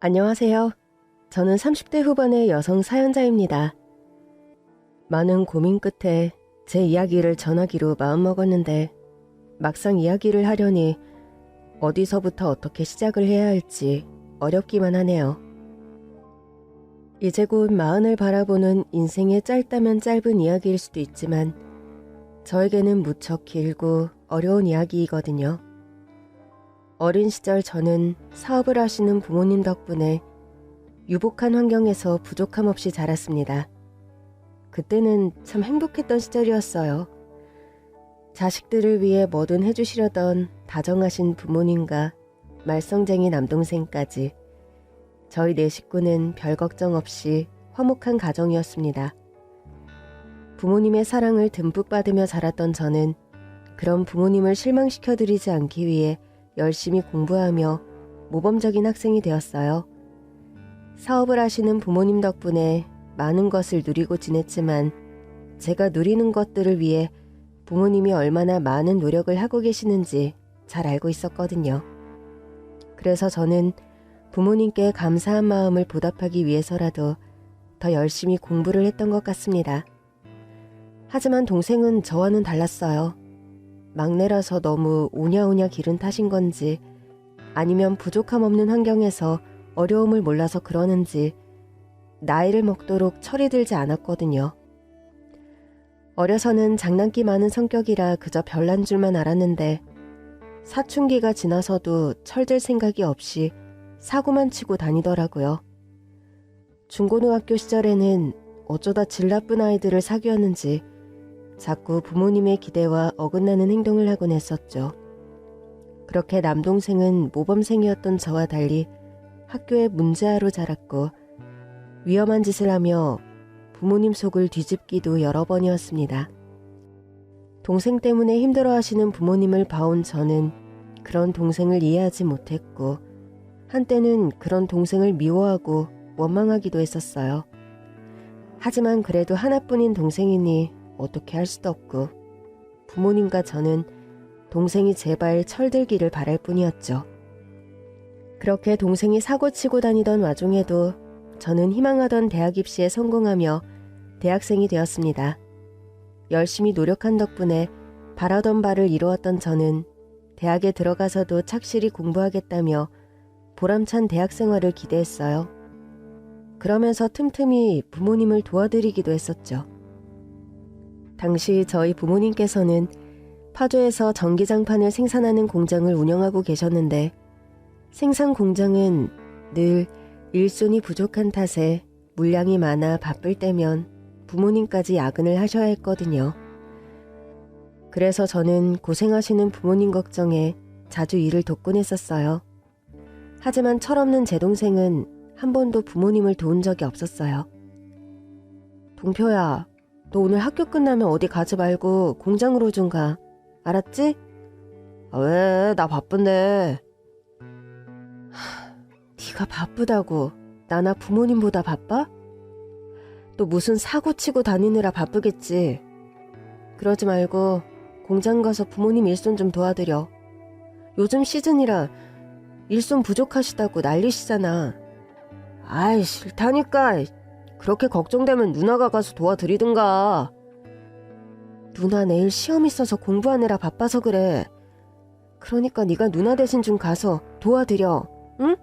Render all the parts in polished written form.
안녕하세요. 저는 30대 후반의 여성 사연자입니다. 많은 고민 끝에 제 이야기를 전하기로 마음먹었는데 막상 이야기를 하려니 어디서부터 어떻게 시작을 해야 할지 어렵기만 하네요. 이제 곧 마흔을 바라보는 인생의 짧다면 짧은 이야기일 수도 있지만 저에게는 무척 길고 어려운 이야기이거든요. 어린 시절 저는 사업을 하시는 부모님 덕분에 유복한 환경에서 부족함 없이 자랐습니다. 그때는 참 행복했던 시절이었어요. 자식들을 위해 뭐든 해주시려던 다정하신 부모님과 말썽쟁이 남동생까지 저희 네 식구는 별 걱정 없이 화목한 가정이었습니다. 부모님의 사랑을 듬뿍 받으며 자랐던 저는 그런 부모님을 실망시켜드리지 않기 위해 열심히 공부하며 모범적인 학생이 되었어요. 사업을 하시는 부모님 덕분에 많은 것을 누리고 지냈지만 제가 누리는 것들을 위해 부모님이 얼마나 많은 노력을 하고 계시는지 잘 알고 있었거든요. 그래서 저는 부모님께 감사한 마음을 보답하기 위해서라도 더 열심히 공부를 했던 것 같습니다. 하지만 동생은 저와는 달랐어요. 막내라서 너무 오냐오냐 기른 탓인 건지 아니면 부족함 없는 환경에서 어려움을 몰라서 그러는지 나이를 먹도록 철이 들지 않았거든요. 어려서는 장난기 많은 성격이라 그저 별난 줄만 알았는데 사춘기가 지나서도 철들 생각이 없이 사고만 치고 다니더라고요. 중고등학교 시절에는 어쩌다 질 나쁜 아이들을 사귀었는지 자꾸 부모님의 기대와 어긋나는 행동을 하곤 했었죠. 그렇게 남동생은 모범생이었던 저와 달리 학교에 문제아로 자랐고 위험한 짓을 하며 부모님 속을 뒤집기도 여러 번이었습니다. 동생 때문에 힘들어하시는 부모님을 봐온 저는 그런 동생을 이해하지 못했고 한때는 그런 동생을 미워하고 원망하기도 했었어요. 하지만 그래도 하나뿐인 동생이니 어떻게 할 수도 없고 부모님과 저는 동생이 제발 철들기를 바랄 뿐이었죠. 그렇게 동생이 사고치고 다니던 와중에도 저는 희망하던 대학 입시에 성공하며 대학생이 되었습니다. 열심히 노력한 덕분에 바라던 바를 이루었던 저는 대학에 들어가서도 착실히 공부하겠다며 보람찬 대학 생활을 기대했어요. 그러면서 틈틈이 부모님을 도와드리기도 했었죠. 당시 저희 부모님께서는 파주에서 전기장판을 생산하는 공장을 운영하고 계셨는데 생산 공장은 늘 일손이 부족한 탓에 물량이 많아 바쁠 때면 부모님까지 야근을 하셔야 했거든요. 그래서 저는 고생하시는 부모님 걱정에 자주 일을 돕곤 했었어요. 하지만 철없는 제 동생은 한 번도 부모님을 도운 적이 없었어요. 동표야, 너 오늘 학교 끝나면 어디 가지 말고 공장으로 좀 가. 알았지? 왜? 나 바쁜데. 네가 바쁘다고 나나 부모님보다 바빠? 또 무슨 사고 치고 다니느라 바쁘겠지. 그러지 말고 공장 가서 부모님 일손 좀 도와드려. 요즘 시즌이라 일손 부족하시다고 난리시잖아. 아이, 싫다니까. 그렇게 걱정되면 누나가 가서 도와드리든가. 누나 내일 시험 있어서 공부하느라 바빠서 그래. 그러니까 네가 누나 대신 좀 가서 도와드려. 응?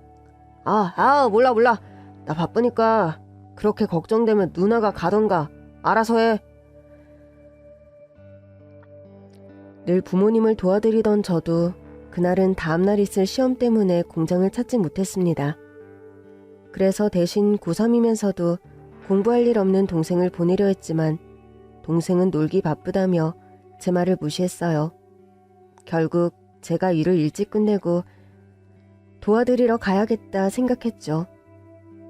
몰라. 나 바쁘니까 그렇게 걱정되면 누나가 가던가. 알아서 해. 늘 부모님을 도와드리던 저도 그날은 다음날 있을 시험 때문에 공장을 찾지 못했습니다. 그래서 대신 고3이면서도 공부할 일 없는 동생을 보내려 했지만 동생은 놀기 바쁘다며 제 말을 무시했어요. 결국 제가 일을 일찍 끝내고 도와드리러 가야겠다 생각했죠.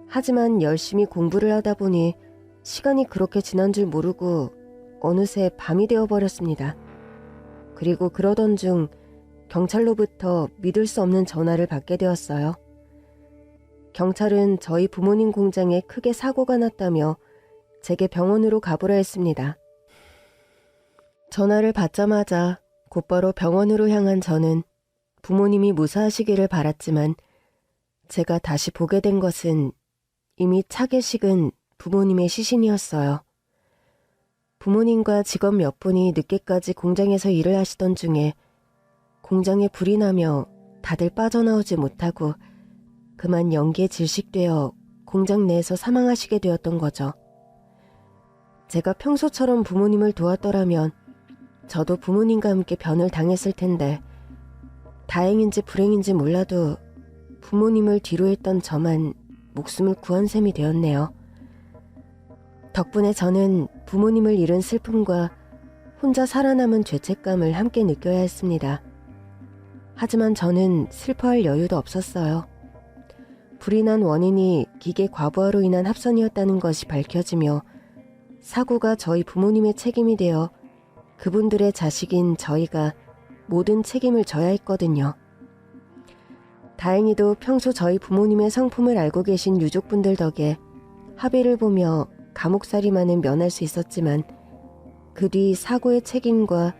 하지만 열심히 공부를 하다 보니 시간이 그렇게 지난 줄 모르고 어느새 밤이 되어버렸습니다. 그리고 그러던 중 경찰로부터 믿을 수 없는 전화를 받게 되었어요. 경찰은 저희 부모님 공장에 크게 사고가 났다며 제게 병원으로 가보라 했습니다. 전화를 받자마자 곧바로 병원으로 향한 저는 부모님이 무사하시기를 바랐지만 제가 다시 보게 된 것은 이미 차게 식은 부모님의 시신이었어요. 부모님과 직원 몇 분이 늦게까지 공장에서 일을 하시던 중에 공장에 불이 나며 다들 빠져나오지 못하고 그만 연기에 질식되어 공장 내에서 사망하시게 되었던 거죠. 제가 평소처럼 부모님을 도왔더라면 저도 부모님과 함께 변을 당했을 텐데 다행인지 불행인지 몰라도 부모님을 뒤로 했던 저만 목숨을 구한 셈이 되었네요. 덕분에 저는 부모님을 잃은 슬픔과 혼자 살아남은 죄책감을 함께 느껴야 했습니다. 하지만 저는 슬퍼할 여유도 없었어요. 불이 난 원인이 기계 과부하로 인한 합선이었다는 것이 밝혀지며 사고가 저희 부모님의 책임이 되어 그분들의 자식인 저희가 모든 책임을 져야 했거든요. 다행히도 평소 저희 부모님의 성품을 알고 계신 유족분들 덕에 합의를 보며 감옥살이만은 면할 수 있었지만 그 뒤 사고의 책임과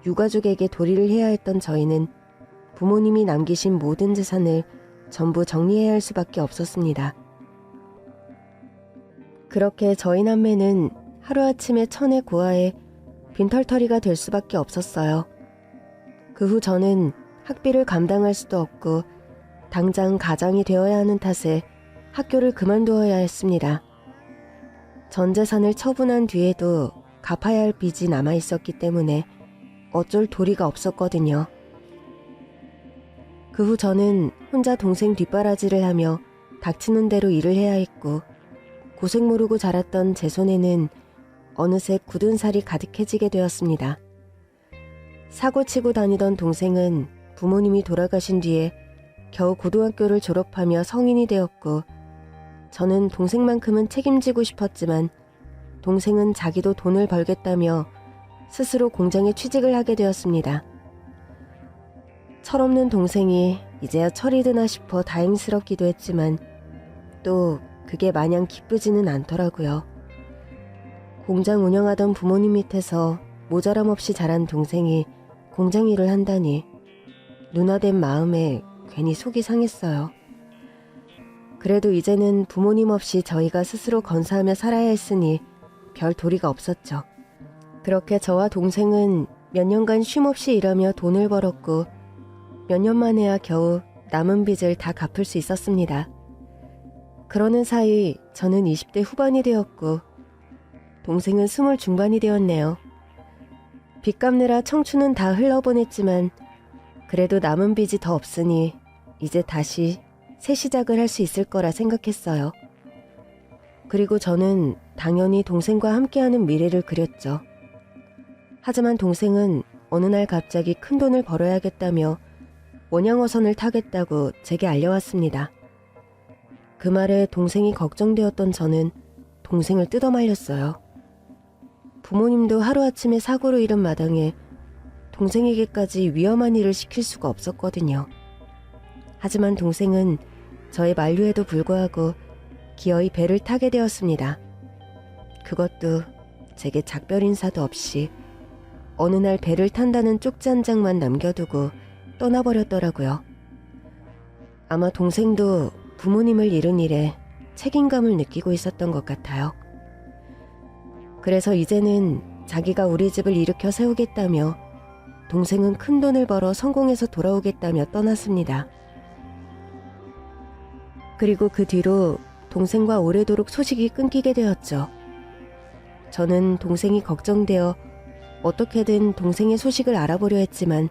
유가족에게 도리를 해야 했던 저희는 부모님이 남기신 모든 재산을 전부 정리해야 할 수밖에 없었습니다. 그렇게 저희 남매는 하루아침에 천의 고아에 빈털터리가 될 수밖에 없었어요. 그 후 저는 학비를 감당할 수도 없고 당장 가장이 되어야 하는 탓에 학교를 그만두어야 했습니다. 전 재산을 처분한 뒤에도 갚아야 할 빚이 남아있었기 때문에 어쩔 도리가 없었거든요. 그 후 저는 혼자 동생 뒷바라지를 하며 닥치는 대로 일을 해야 했고 고생 모르고 자랐던 제 손에는 어느새 굳은 살이 가득해지게 되었습니다. 사고치고 다니던 동생은 부모님이 돌아가신 뒤에 겨우 고등학교를 졸업하며 성인이 되었고 저는 동생만큼은 책임지고 싶었지만 동생은 자기도 돈을 벌겠다며 스스로 공장에 취직을 하게 되었습니다. 철없는 동생이 이제야 철이 드나 싶어 다행스럽기도 했지만 또 그게 마냥 기쁘지는 않더라고요. 공장 운영하던 부모님 밑에서 모자람 없이 자란 동생이 공장 일을 한다니 누나된 마음에 괜히 속이 상했어요. 그래도 이제는 부모님 없이 저희가 스스로 건사하며 살아야 했으니 별 도리가 없었죠. 그렇게 저와 동생은 몇 년간 쉼없이 일하며 돈을 벌었고 몇 년 만에야 겨우 남은 빚을 다 갚을 수 있었습니다. 그러는 사이 저는 20대 후반이 되었고 동생은 20 중반이 되었네요. 빚 갚느라 청춘은 다 흘러보냈지만 그래도 남은 빚이 더 없으니 이제 다시 새 시작을 할 수 있을 거라 생각했어요. 그리고 저는 당연히 동생과 함께하는 미래를 그렸죠. 하지만 동생은 어느 날 갑자기 큰 돈을 벌어야겠다며 원양어선을 타겠다고 제게 알려왔습니다. 그 말에 동생이 걱정되었던 저는 동생을 뜯어말렸어요. 부모님도 하루아침에 사고로 잃은 마당에 동생에게까지 위험한 일을 시킬 수가 없었거든요. 하지만 동생은 저의 만류에도 불구하고 기어이 배를 타게 되었습니다. 그것도 제게 작별 인사도 없이 어느 날 배를 탄다는 쪽지 한 장만 남겨두고 떠나버렸더라고요. 아마 동생도 부모님을 잃은 일에 책임감을 느끼고 있었던 것 같아요. 그래서 이제는 자기가 우리 집을 일으켜 세우겠다며 동생은 큰 돈을 벌어 성공해서 돌아오겠다며 떠났습니다. 그리고 그 뒤로 동생과 오래도록 소식이 끊기게 되었죠. 저는 동생이 걱정되어 어떻게든 동생의 소식을 알아보려 했지만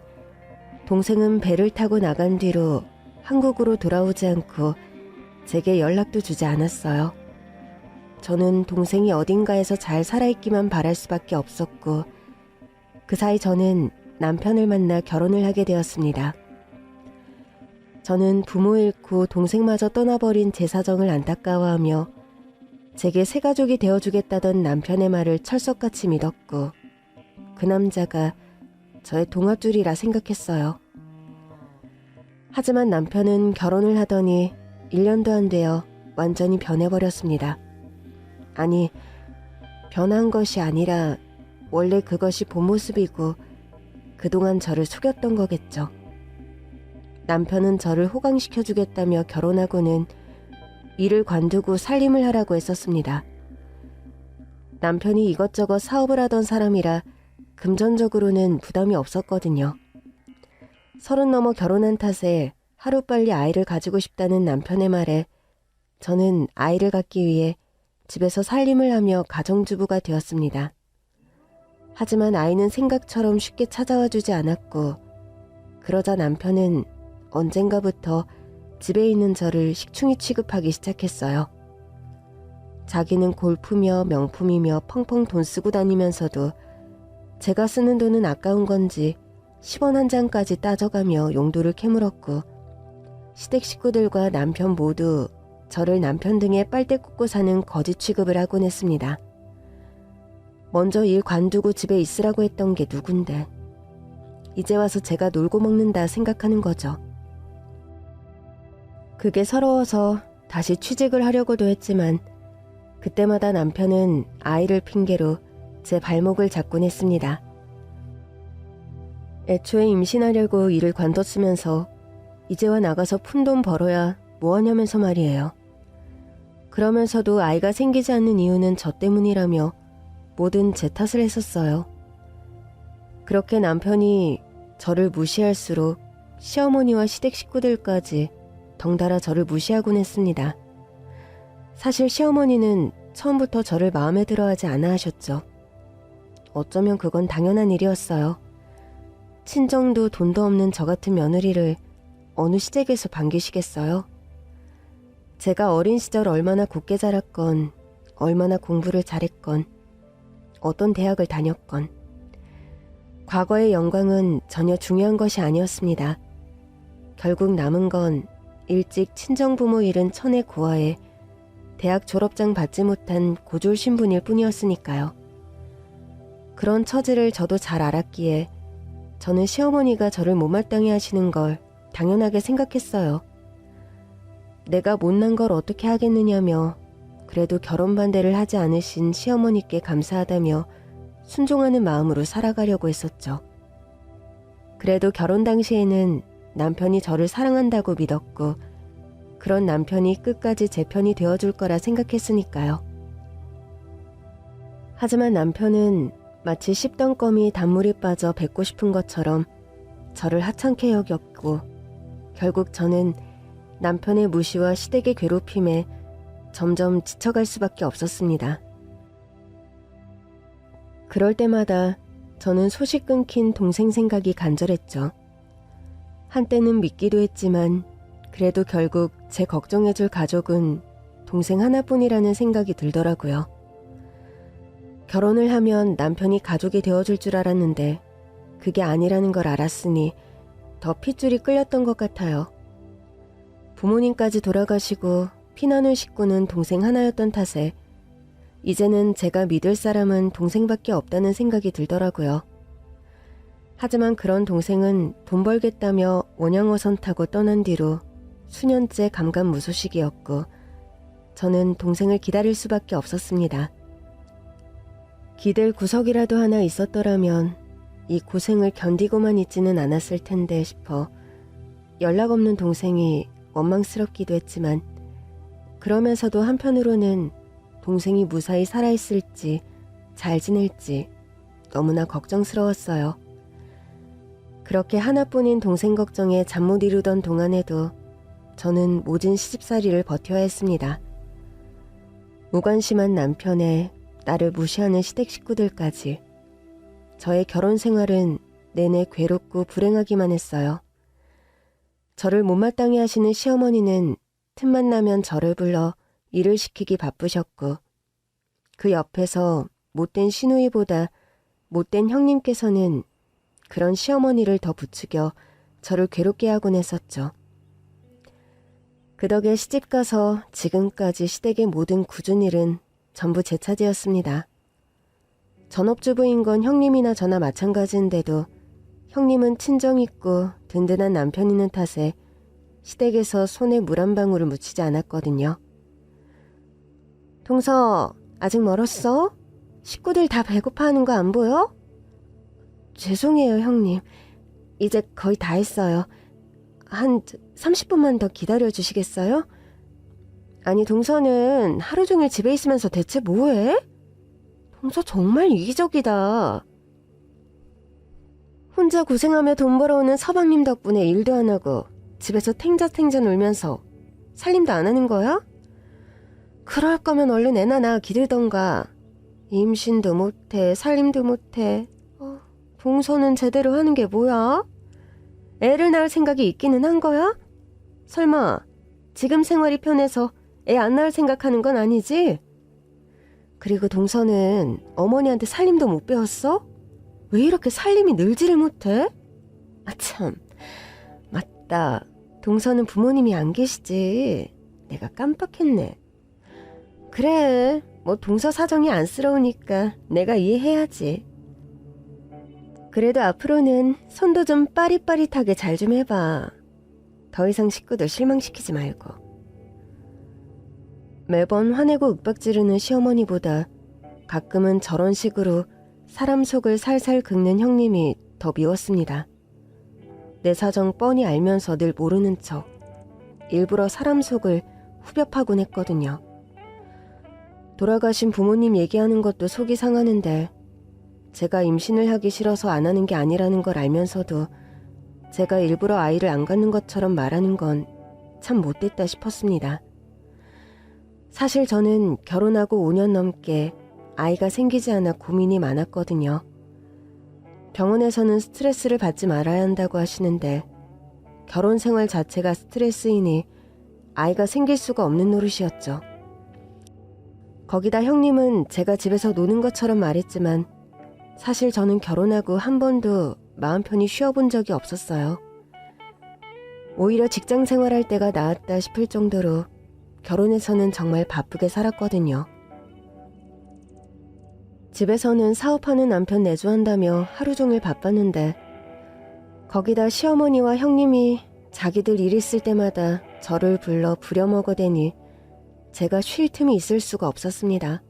동생은 배를 타고 나간 뒤로 한국으로 돌아오지 않고 제게 연락도 주지 않았어요. 저는 동생이 어딘가에서 잘 살아있기만 바랄 수밖에 없었고 그 사이 저는 남편을 만나 결혼을 하게 되었습니다. 저는 부모 잃고 동생마저 떠나버린 제 사정을 안타까워하며 제게 새 가족이 되어주겠다던 남편의 말을 철석같이 믿었고 그 남자가 저의 동업줄이라 생각했어요. 하지만 남편은 결혼을 하더니 1년도 안 되어 완전히 변해버렸습니다. 아니, 변한 것이 아니라 원래 그것이 본 모습이고 그동안 저를 속였던 거겠죠. 남편은 저를 호강시켜주겠다며 결혼하고는 일을 관두고 살림을 하라고 했었습니다. 남편이 이것저것 사업을 하던 사람이라 금전적으로는 부담이 없었거든요. 30 넘어 결혼한 탓에 하루빨리 아이를 가지고 싶다는 남편의 말에 저는 아이를 갖기 위해 집에서 살림을 하며 가정주부가 되었습니다. 하지만 아이는 생각처럼 쉽게 찾아와 주지 않았고, 그러자 남편은 언젠가부터 집에 있는 저를 식충이 취급하기 시작했어요. 자기는 골프며 명품이며 펑펑 돈 쓰고 다니면서도 제가 쓰는 돈은 아까운 건지 10원 한 장까지 따져가며 용도를 캐물었고, 시댁 식구들과 남편 모두 저를 남편 등에 빨대 꽂고 사는 거지 취급을 하곤 했습니다. 먼저 일 관두고 집에 있으라고 했던 게 누군데 이제 와서 제가 놀고 먹는다 생각하는 거죠. 그게 서러워서 다시 취직을 하려고도 했지만 그때마다 남편은 아이를 핑계로 제 발목을 잡곤 했습니다. 애초에 임신하려고 일을 관뒀으면서 이제와 나가서 푼돈 벌어야 뭐하냐면서 말이에요. 그러면서도 아이가 생기지 않는 이유는 저 때문이라며 뭐든 제 탓을 했었어요. 그렇게 남편이 저를 무시할수록 시어머니와 시댁 식구들까지 덩달아 저를 무시하곤 했습니다. 사실 시어머니는 처음부터 저를 마음에 들어하지 않아 하셨죠. 어쩌면 그건 당연한 일이었어요. 친정도 돈도 없는 저 같은 며느리를 어느 시댁에서 반기시겠어요? 제가 어린 시절 얼마나 곱게 자랐건, 얼마나 공부를 잘했건, 어떤 대학을 다녔건, 과거의 영광은 전혀 중요한 것이 아니었습니다. 결국 남은 건 일찍 친정부모 잃은 천의 고아에 대학 졸업장 받지 못한 고졸 신분일 뿐이었으니까요. 그런 처지를 저도 잘 알았기에 저는 시어머니가 저를 못마땅해 하시는 걸 당연하게 생각했어요. 내가 못난 걸 어떻게 하겠느냐며 그래도 결혼 반대를 하지 않으신 시어머니께 감사하다며 순종하는 마음으로 살아가려고 했었죠. 그래도 결혼 당시에는 남편이 저를 사랑한다고 믿었고 그런 남편이 끝까지 제 편이 되어줄 거라 생각했으니까요. 하지만 남편은 마치 씹던 껌이 단물이 빠져 뱉고 싶은 것처럼 저를 하찮게 여겼고 결국 저는 남편의 무시와 시댁의 괴롭힘에 점점 지쳐갈 수밖에 없었습니다. 그럴 때마다 저는 소식 끊긴 동생 생각이 간절했죠. 한때는 믿기도 했지만 그래도 결국 제 걱정해줄 가족은 동생 하나뿐이라는 생각이 들더라고요. 결혼을 하면 남편이 가족이 되어줄 줄 알았는데 그게 아니라는 걸 알았으니 더 핏줄이 끌렸던 것 같아요. 부모님까지 돌아가시고 피나는 식구는 동생 하나였던 탓에 이제는 제가 믿을 사람은 동생밖에 없다는 생각이 들더라고요. 하지만 그런 동생은 돈 벌겠다며 원양어선 타고 떠난 뒤로 수년째 감감무소식이었고 저는 동생을 기다릴 수밖에 없었습니다. 기댈 구석이라도 하나 있었더라면 이 고생을 견디고만 있지는 않았을 텐데 싶어 연락 없는 동생이 원망스럽기도 했지만 그러면서도 한편으로는 동생이 무사히 살아있을지 잘 지낼지 너무나 걱정스러웠어요. 그렇게 하나뿐인 동생 걱정에 잠 못 이루던 동안에도 저는 모진 시집살이를 버텨야 했습니다. 무관심한 남편에 나를 무시하는 시댁 식구들까지 저의 결혼 생활은 내내 괴롭고 불행하기만 했어요. 저를 못마땅해 하시는 시어머니는 틈만 나면 저를 불러 일을 시키기 바쁘셨고 그 옆에서 못된 시누이보다 못된 형님께서는 그런 시어머니를 더 부추겨 저를 괴롭게 하곤 했었죠. 그 덕에 시집가서 지금까지 시댁의 모든 굳은 일은 전부 제 차지였습니다. 전업주부인 건 형님이나 저나 마찬가지인데도 형님은 친정 있고 든든한 남편이는 탓에 시댁에서 손에 물 한 방울을 묻히지 않았거든요. 동서, 아직 멀었어? 식구들 다 배고파하는 거 안 보여? 죄송해요, 형님. 이제 거의 다 했어요. 한 30분만 더 기다려 주시겠어요? 아니, 동서는 하루 종일 집에 있으면서 대체 뭐해? 동서 정말 이기적이다. 혼자 고생하며 돈 벌어오는 서방님 덕분에 일도 안 하고 집에서 탱자탱자 놀면서 살림도 안 하는 거야? 그럴 거면 얼른 애나 낳아 기르던가. 임신도 못해, 살림도 못해. 동서는 제대로 하는 게 뭐야? 애를 낳을 생각이 있기는 한 거야? 설마 지금 생활이 편해서 애 안 낳을 생각하는 건 아니지? 그리고 동서는 어머니한테 살림도 못 배웠어? 왜 이렇게 살림이 늘지를 못해? 아 참, 맞다. 동서는 부모님이 안 계시지. 내가 깜빡했네. 그래, 뭐 동서 사정이 안쓰러우니까 내가 이해해야지. 그래도 앞으로는 손도 좀 빠릿빠릿하게 잘 좀 해봐. 더 이상 식구들 실망시키지 말고. 매번 화내고 윽박지르는 시어머니보다 가끔은 저런 식으로 사람 속을 살살 긁는 형님이 더 미웠습니다. 내 사정 뻔히 알면서 늘 모르는 척 일부러 사람 속을 후벼 파곤 했거든요. 돌아가신 부모님 얘기하는 것도 속이 상하는데 제가 임신을 하기 싫어서 안 하는 게 아니라는 걸 알면서도 제가 일부러 아이를 안 갖는 것처럼 말하는 건 참 못됐다 싶었습니다. 사실 저는 결혼하고 5년 넘게 아이가 생기지 않아 고민이 많았거든요. 병원에서는 스트레스를 받지 말아야 한다고 하시는데 결혼 생활 자체가 스트레스이니 아이가 생길 수가 없는 노릇이었죠. 거기다 형님은 제가 집에서 노는 것처럼 말했지만 사실 저는 결혼하고 한 번도 마음 편히 쉬어본 적이 없었어요. 오히려 직장 생활할 때가 나았다 싶을 정도로 결혼해서는 정말 바쁘게 살았거든요. 집에서는 사업하는 남편 내조한다며 하루 종일 바빴는데 거기다 시어머니와 형님이 자기들 일 있을 때마다 저를 불러 부려먹어대니 제가 쉴 틈이 있을 수가 없었습니다.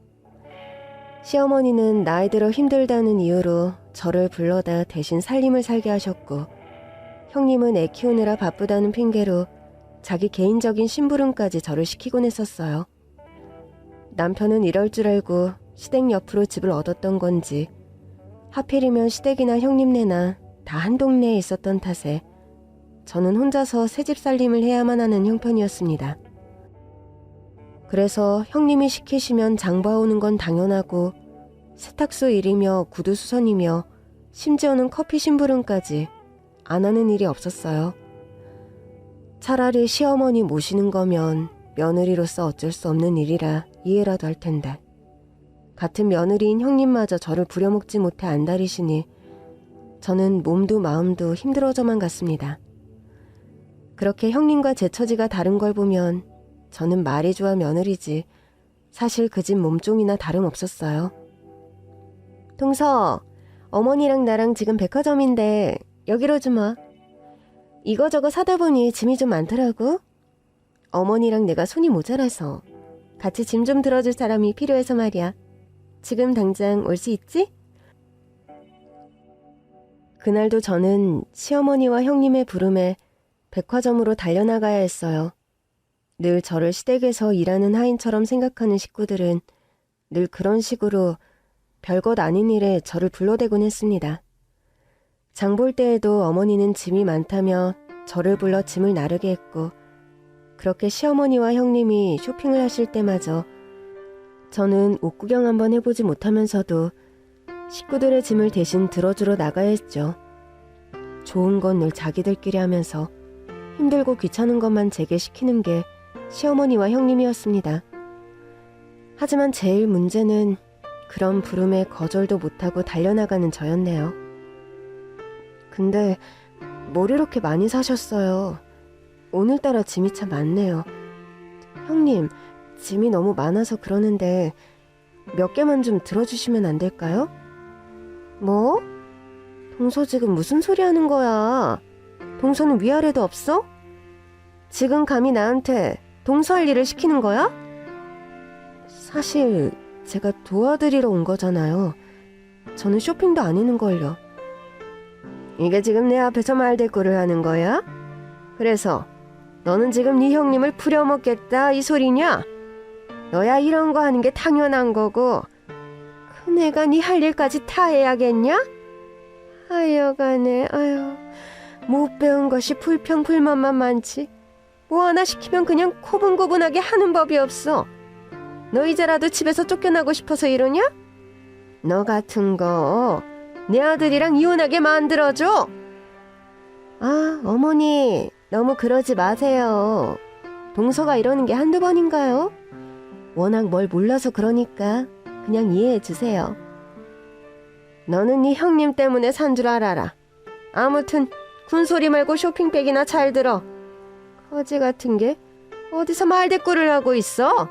시어머니는 나이 들어 힘들다는 이유로 저를 불러다 대신 살림을 살게 하셨고 형님은 애 키우느라 바쁘다는 핑계로 자기 개인적인 심부름까지 저를 시키곤 했었어요. 남편은 이럴 줄 알고 시댁 옆으로 집을 얻었던 건지 하필이면 시댁이나 형님네나 다 한 동네에 있었던 탓에 저는 혼자서 새집 살림을 해야만 하는 형편이었습니다. 그래서 형님이 시키시면 장 봐오는 건 당연하고 세탁소 일이며 구두 수선이며 심지어는 커피 심부름까지 안 하는 일이 없었어요. 차라리 시어머니 모시는 거면 며느리로서 어쩔 수 없는 일이라 이해라도 할 텐데 같은 며느리인 형님마저 저를 부려먹지 못해 안달이시니 저는 몸도 마음도 힘들어져만 갔습니다. 그렇게 형님과 제 처지가 다른 걸 보면 저는 말이 좋아 며느리지 사실 그 집 몸종이나 다름없었어요. 동서, 어머니랑 나랑 지금 백화점인데 여기로 좀 와. 이거저거 사다 보니 짐이 좀 많더라고. 어머니랑 내가 손이 모자라서 같이 짐 좀 들어줄 사람이 필요해서 말이야. 지금 당장 올 수 있지? 그날도 저는 시어머니와 형님의 부름에 백화점으로 달려나가야 했어요. 늘 저를 시댁에서 일하는 하인처럼 생각하는 식구들은 늘 그런 식으로 별것 아닌 일에 저를 불러대곤 했습니다. 장 볼 때에도 어머니는 짐이 많다며 저를 불러 짐을 나르게 했고 그렇게 시어머니와 형님이 쇼핑을 하실 때마저 저는 옷 구경 한번 해보지 못하면서도 식구들의 짐을 대신 들어주러 나가야 했죠. 좋은 건 늘 자기들끼리 하면서 힘들고 귀찮은 것만 제게 시키는 게 시어머니와 형님이었습니다. 하지만 제일 문제는 그런 부름에 거절도 못하고 달려나가는 저였네요. 근데 뭘 이렇게 많이 사셨어요? 오늘따라 짐이 참 많네요. 형님, 짐이 너무 많아서 그러는데 몇 개만 좀 들어주시면 안 될까요? 뭐? 동서 지금 무슨 소리 하는 거야? 동서는 위아래도 없어? 지금 감히 나한테 동서 할 일을 시키는 거야? 사실 제가 도와드리러 온 거잖아요. 저는 쇼핑도 안 하는걸요. 이게 지금 내 앞에서 말대꾸를 하는 거야? 그래서 너는 지금 네 형님을 부려먹겠다 이 소리냐? 너야 이런 거 하는 게 당연한 거고 큰애가 네 할 일까지 다 해야겠냐? 하여간에 아유 못 배운 것이 불평불만만 많지 뭐 하나 시키면 그냥 고분고분하게 하는 법이 없어. 너 이제라도 집에서 쫓겨나고 싶어서 이러냐? 너 같은 거 내 아들이랑 이혼하게 만들어줘. 아 어머니 너무 그러지 마세요. 동서가 이러는 게 한두 번인가요? 워낙 뭘 몰라서 그러니까 그냥 이해해 주세요. 너는 네 형님 때문에 산 줄 알아라. 아무튼 군소리 말고 쇼핑백이나 잘 들어. 거지 같은 게 어디서 말대꾸를 하고 있어?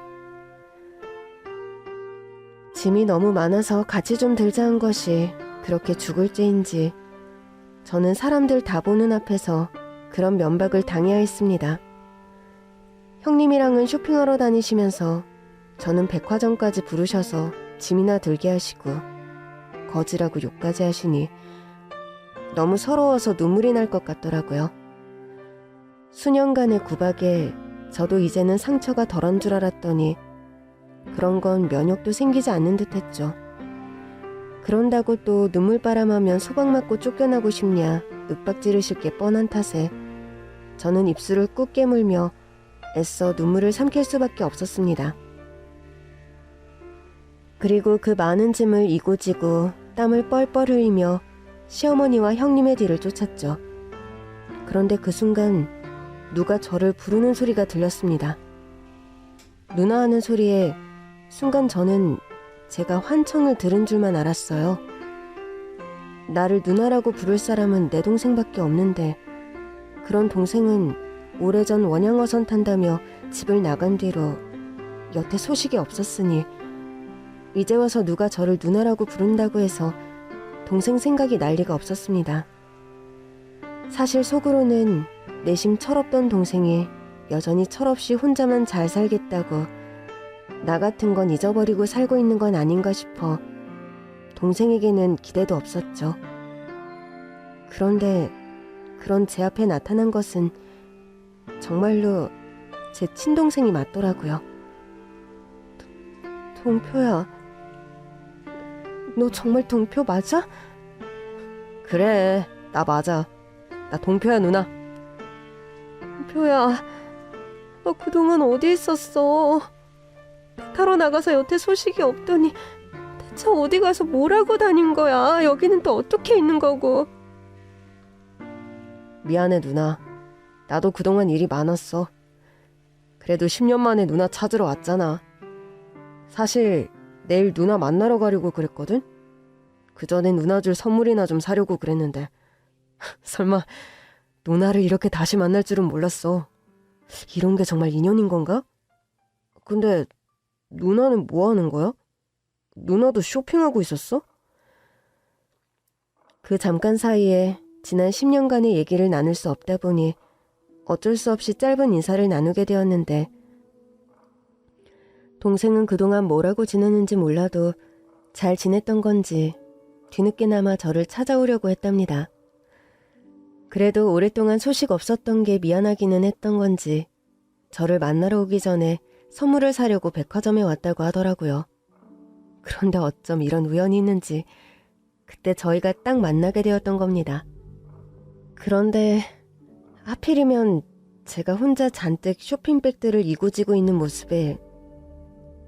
짐이 너무 많아서 같이 좀 들자 한 것이 그렇게 죽을 죄인지 저는 사람들 다 보는 앞에서 그런 면박을 당해야 했습니다. 형님이랑은 쇼핑하러 다니시면서 저는 백화점까지 부르셔서 짐이나 들게 하시고 거지라고 욕까지 하시니 너무 서러워서 눈물이 날 것 같더라고요. 수년간의 구박에 저도 이제는 상처가 덜한 줄 알았더니 그런 건 면역도 생기지 않는 듯 했죠. 그런다고 또 눈물바람하면 소방 맞고 쫓겨나고 싶냐 윽박 지르실 게 뻔한 탓에 저는 입술을 꾹 깨물며 애써 눈물을 삼킬 수밖에 없었습니다. 그리고 그 많은 짐을 이고지고 땀을 뻘뻘 흘리며 시어머니와 형님의 뒤를 쫓았죠. 그런데 그 순간 누가 저를 부르는 소리가 들렸습니다. 누나 하는 소리에 순간 저는 제가 환청을 들은 줄만 알았어요. 나를 누나라고 부를 사람은 내 동생밖에 없는데 그런 동생은 오래전 원양어선 탄다며 집을 나간 뒤로 여태 소식이 없었으니 이제 와서 누가 저를 누나라고 부른다고 해서 동생 생각이 날 리가 없었습니다. 사실 속으로는 내심 철없던 동생이 여전히 철없이 혼자만 잘 살겠다고 나 같은 건 잊어버리고 살고 있는 건 아닌가 싶어 동생에게는 기대도 없었죠. 그런데 그런 제 앞에 나타난 것은 정말로 제 친동생이 맞더라고요. 동표야, 너 정말 동표 맞아? 그래, 나 맞아. 나 동표야 누나. 동표야, 너 그동안 어디 있었어? 배 타러 나가서 여태 소식이 없더니 대체 어디 가서 뭘 하고 다닌 거야? 여기는 또 어떻게 있는 거고? 미안해 누나. 나도 그동안 일이 많았어. 그래도 10년 만에 누나 찾으러 왔잖아. 사실 내일 누나 만나러 가려고 그랬거든? 그전에 누나 줄 선물이나 좀 사려고 그랬는데 설마 누나를 이렇게 다시 만날 줄은 몰랐어. 이런 게 정말 인연인 건가? 근데 누나는 뭐 하는 거야? 누나도 쇼핑하고 있었어? 그 잠깐 사이에 지난 10년간의 얘기를 나눌 수 없다 보니 어쩔 수 없이 짧은 인사를 나누게 되었는데 동생은 그동안 뭐라고 지내는지 몰라도 잘 지냈던 건지 뒤늦게나마 저를 찾아오려고 했답니다. 그래도 오랫동안 소식 없었던 게 미안하기는 했던 건지 저를 만나러 오기 전에 선물을 사려고 백화점에 왔다고 하더라고요. 그런데 어쩜 이런 우연이 있는지 그때 저희가 딱 만나게 되었던 겁니다. 그런데 하필이면 제가 혼자 잔뜩 쇼핑백들을 이고지고 있는 모습에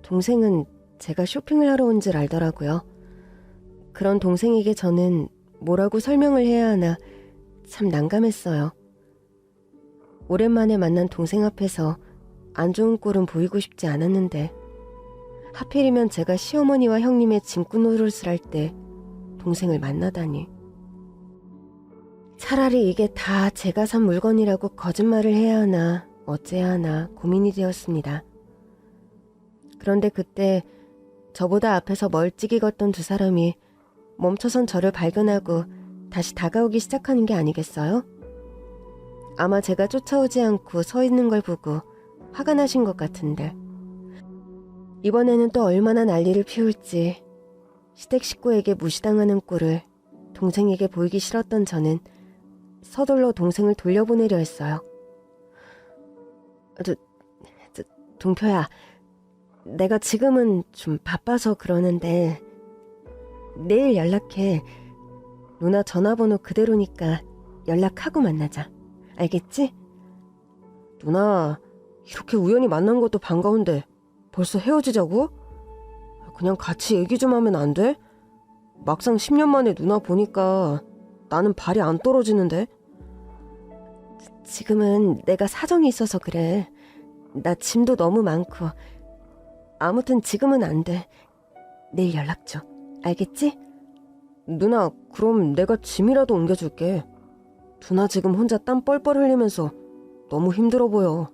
동생은 제가 쇼핑을 하러 온 줄 알더라고요. 그런 동생에게 저는 뭐라고 설명을 해야 하나 참 난감했어요. 오랜만에 만난 동생 앞에서 안 좋은 꼴은 보이고 싶지 않았는데 하필이면 제가 시어머니와 형님의 짐꾼 노릇을 할 때 동생을 만나다니. 차라리 이게 다 제가 산 물건이라고 거짓말을 해야 하나 어째야 하나 고민이 되었습니다. 그런데 그때 저보다 앞에서 멀찍이 걷던 두 사람이 멈춰선 저를 발견하고 다시 다가오기 시작하는 게 아니겠어요? 아마 제가 쫓아오지 않고 서 있는 걸 보고 화가 나신 것 같은데 이번에는 또 얼마나 난리를 피울지 시댁 식구에게 무시당하는 꼴을 동생에게 보이기 싫었던 저는 서둘러 동생을 돌려보내려 했어요. 동표야, 내가 지금은 좀 바빠서 그러는데 내일 연락해. 누나 전화번호 그대로니까 연락하고 만나자. 알겠지? 누나, 이렇게 우연히 만난 것도 반가운데 벌써 헤어지자고? 그냥 같이 얘기 좀 하면 안 돼? 막상 10년 만에 누나 보니까 나는 발이 안 떨어지는데? 지금은 내가 사정이 있어서 그래. 나 짐도 너무 많고. 아무튼 지금은 안 돼. 내일 연락 줘. 알겠지? 누나, 그럼 내가 짐이라도 옮겨줄게. 누나 지금 혼자 땀 뻘뻘 흘리면서 너무 힘들어 보여.